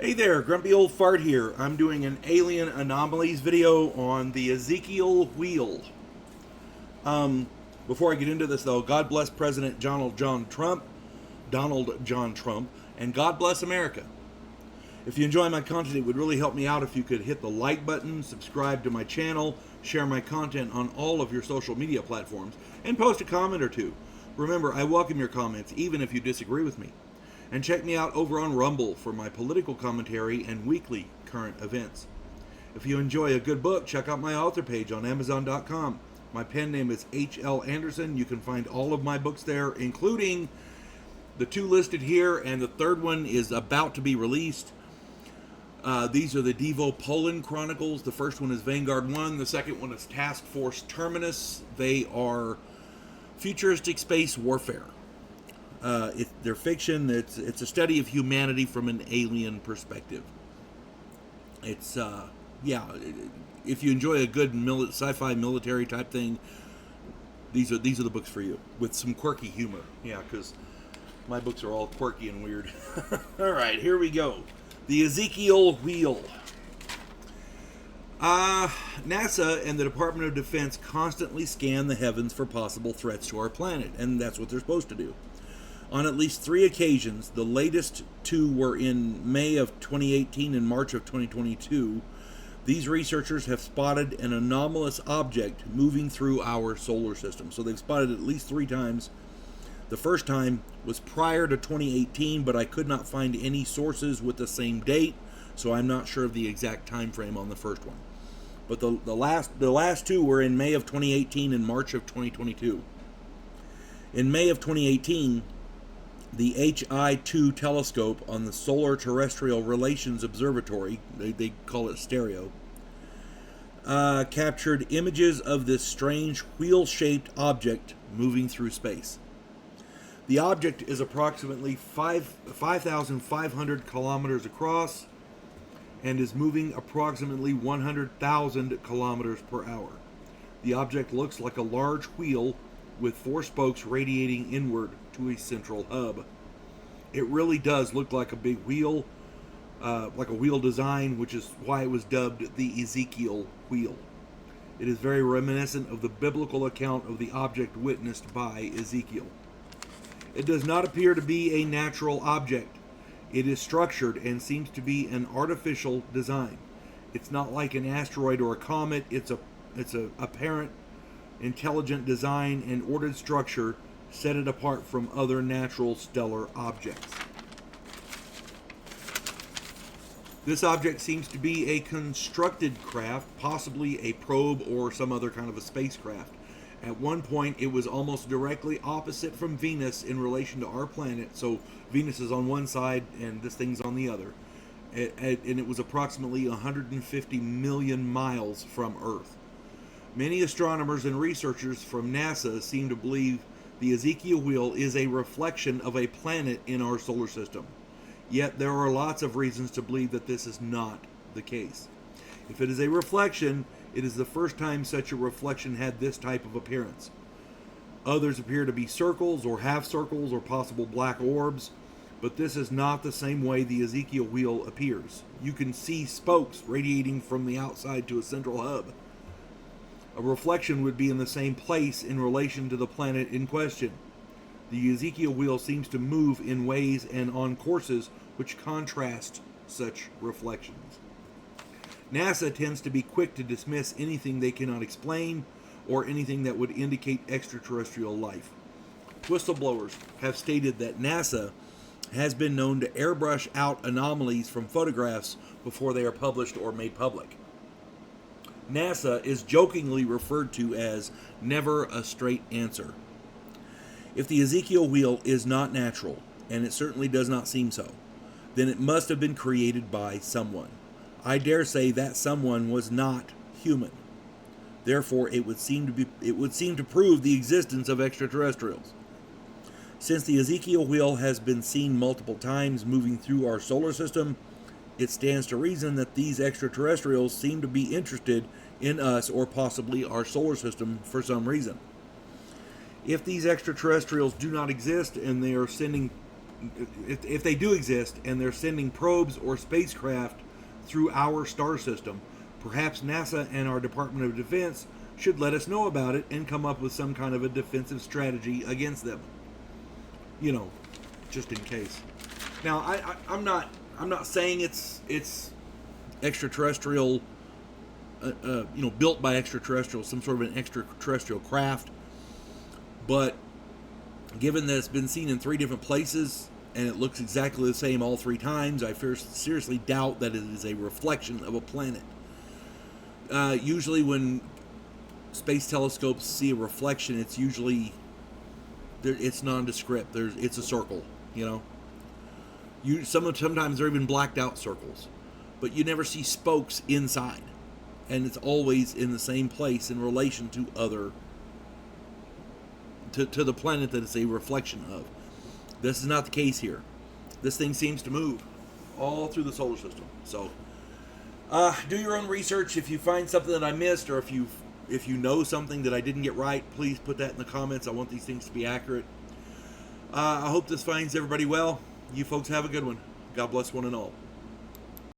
Hey there, Grumpy Old Fart here. I'm doing an Alien Anomalies video on the Ezekiel Wheel. Before I get into this though, God bless President Donald John Trump, and God bless America. If you enjoy my content, it would really help me out if you could hit the like button, subscribe to my channel, share my content on all of your social media platforms, and post a comment or two. Remember, I welcome your comments, even if you disagree with me. And check me out over on Rumble for my political commentary and weekly current events. If you enjoy a good book, check out my author page on Amazon.com. My pen name is H.L. Anderson. You can find all of my books there, including the two listed here, and the third one is about to be released. These are the Devo Poland Chronicles. The first one is Vanguard 1. The second one is Task Force Terminus. They are futuristic space warfare. They're fiction. It's a study of humanity from an alien perspective. It's if you enjoy a good sci-fi military type thing, these are the books for you, with some quirky humor. Yeah, because my books are all quirky and weird. All right, here we go. The Ezekiel Wheel. NASA and the Department of Defense constantly scan the heavens for possible threats to our planet, and that's what they're supposed to do. On at least 3 occasions, the latest 2 were in May of 2018 and March of 2022, these researchers have spotted an anomalous object moving through our solar system. So they've spotted it at least 3 times. The first time was prior to 2018, but I could not find any sources with the same date, so I'm not sure of the exact time frame on the first one. But the last 2 were in May of 2018 and March of 2022. In May of 2018, the HI-2 telescope on the Solar Terrestrial Relations Observatory, they call it stereo, captured images of this strange wheel-shaped object moving through space. The object is approximately 5,500 kilometers across and is moving approximately 100,000 kilometers per hour. The object looks like a large wheel with 4 spokes radiating inward to a central hub. It really does look like a big wheel, like a wheel design, which is why it was dubbed the Ezekiel Wheel. It is very reminiscent of the biblical account of the object witnessed by Ezekiel. It does not appear to be a natural object. It is structured and seems to be an artificial design. It's not like an asteroid or a comet. It's a apparent intelligent design and ordered structure set it apart from other natural stellar objects. This object seems to be a constructed craft, possibly a probe or some other kind of a spacecraft. At one point, it was almost directly opposite from Venus in relation to our planet. So Venus is on one side and this thing's on the other. And it was approximately 150 million miles from Earth. Many astronomers and researchers from NASA seem to believe the Ezekiel Wheel is a reflection of a planet in our solar system. Yet there are lots of reasons to believe that this is not the case. If it is a reflection, it is the first time such a reflection had this type of appearance. Others appear to be circles or half circles or possible black orbs, but this is not the same way the Ezekiel Wheel appears. You can see spokes radiating from the outside to a central hub. A reflection would be in the same place in relation to the planet in question. The Ezekiel Wheel seems to move in ways and on courses which contrast such reflections. NASA tends to be quick to dismiss anything they cannot explain or anything that would indicate extraterrestrial life. Whistleblowers have stated that NASA has been known to airbrush out anomalies from photographs before they are published or made public. NASA is jokingly referred to as never a straight answer. If the Ezekiel Wheel is not natural, and it certainly does not seem so, then it must have been created by someone. I dare say that someone was not human. Therefore, it would seem to prove the existence of extraterrestrials. Since the Ezekiel Wheel has been seen multiple times moving through our solar system, it stands to reason that these extraterrestrials seem to be interested in us or possibly our solar system for some reason. If these extraterrestrials do not exist and they are sending if they do exist and they're sending probes or spacecraft through our star system, perhaps NASA and our Department of Defense should let us know about it and come up with some kind of a defensive strategy against them. You know, just in case. Now, I'm not saying it's extraterrestrial, built by extraterrestrials, some sort of an extraterrestrial craft. But given that it's been seen in 3 different places and it looks exactly the same all 3 times, I seriously doubt that it is a reflection of a planet. Usually when space telescopes see a reflection, it's usually it's nondescript. It's a circle, Sometimes they're even blacked out circles, but you never see spokes inside, and it's always in the same place in relation to to the planet that it's a reflection of. This is not the case here. This thing seems to move all through the solar system. So, do your own research. If you find something that I missed, or if you know something that I didn't get right, please put that in the comments. I want these things to be accurate. I hope this finds everybody well. You folks have a good one. God bless one and all.